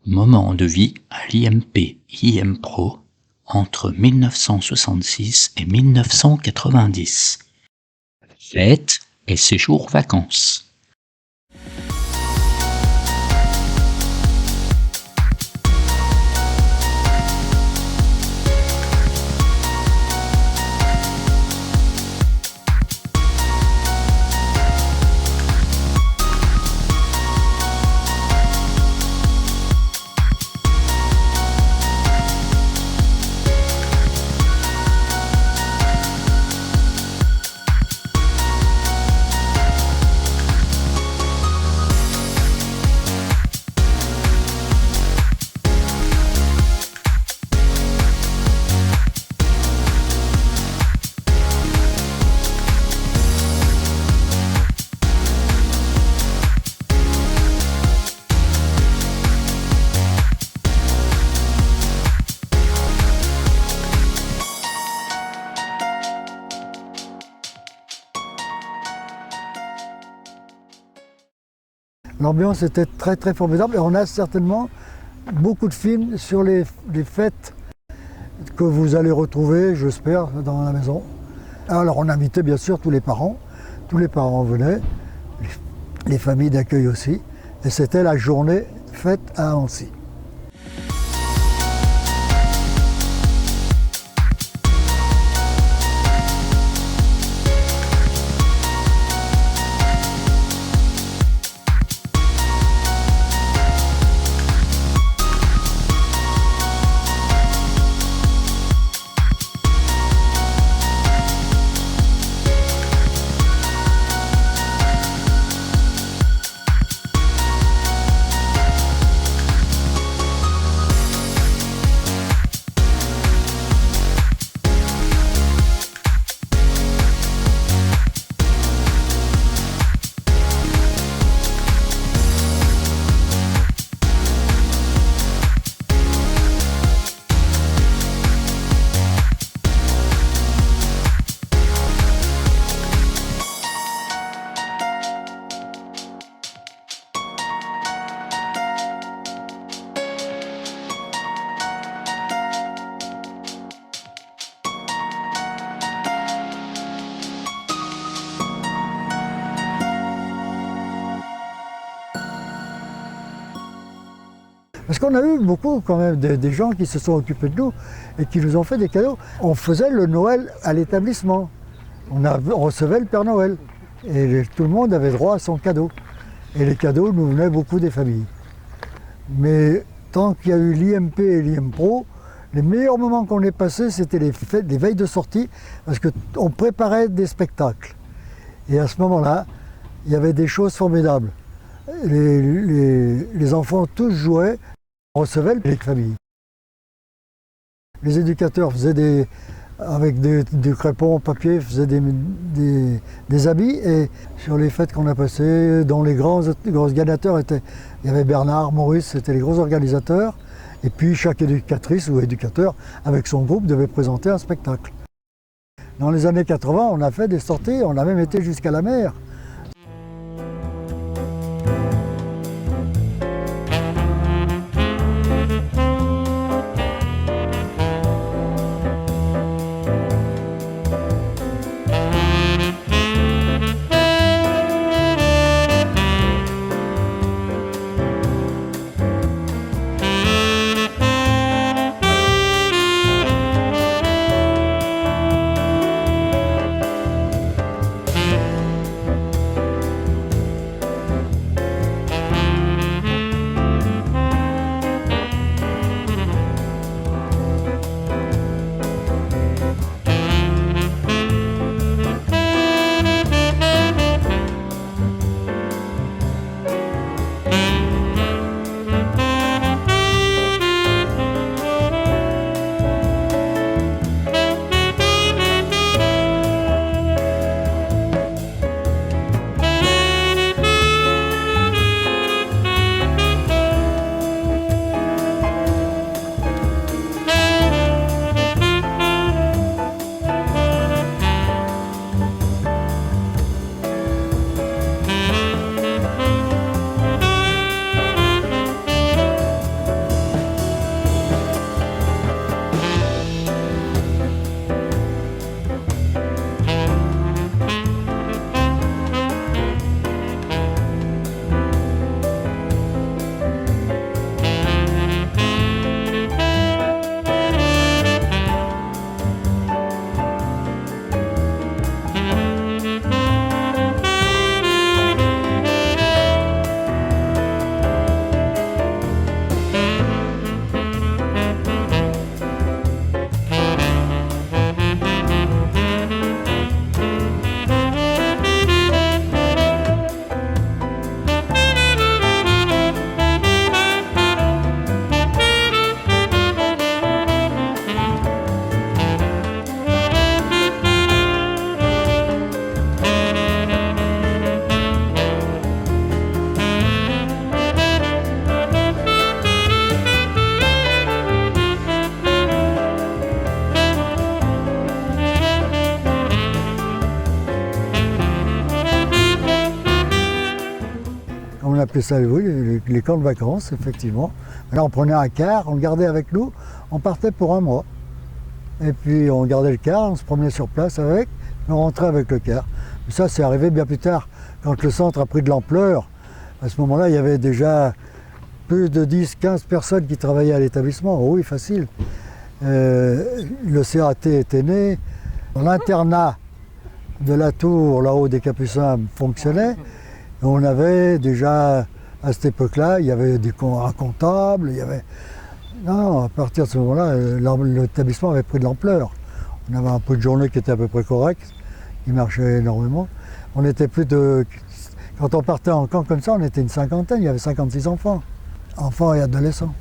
Moment de vie à l'IMP IMPRO entre 1966 et 1990. Fêtes et séjours vacances. L'ambiance était très très formidable et on a certainement beaucoup de films sur les fêtes que vous allez retrouver, j'espère, dans la maison. Alors on invitait bien sûr tous les parents venaient, les familles d'accueil aussi, et c'était la journée fête à Annecy. Parce qu'on a eu beaucoup quand même des gens qui se sont occupés de nous et qui nous ont fait des cadeaux. On faisait le Noël à l'établissement. On recevait le Père Noël. Et tout le monde avait droit à son cadeau. Et les cadeaux nous venaient beaucoup des familles. Mais tant qu'il y a eu l'IMP et l'IMPRO, les meilleurs moments qu'on ait passés, c'était les veilles de sortie, parce qu'on préparait des spectacles. Et à ce moment-là, il y avait des choses formidables. Les enfants tous jouaient, on recevait les familles. Les éducateurs faisaient avec du crépon en papier, faisaient des habits, et sur les fêtes qu'on a passées, dont les grands organisateurs il y avait Bernard, Maurice, c'était les gros organisateurs, et puis chaque éducatrice ou éducateur, avec son groupe, devait présenter un spectacle. Dans les années 80, on a fait des sorties, on a même été jusqu'à la mer. appelait ça, oui, les camps de vacances, effectivement. Là, on prenait un car, on le gardait avec nous, on partait pour un mois. Et puis on gardait le car, on se promenait sur place avec, et on rentrait avec le car. Mais ça, c'est arrivé bien plus tard, quand le centre a pris de l'ampleur. À ce moment-là, il y avait déjà plus de 10-15 personnes qui travaillaient à l'établissement. Oh oui, facile. Le CAT était né. L'internat de la tour, là-haut des Capucins, fonctionnait. Et on avait déjà, à cette époque-là, il y avait un comptable, il y avait... Non, à partir de ce moment-là, l'établissement avait pris de l'ampleur. On avait un peu de journée qui était à peu près correct, qui marchait énormément. On était plus de... Quand on partait en camp comme ça, on était une cinquantaine, il y avait 56 enfants et adolescents.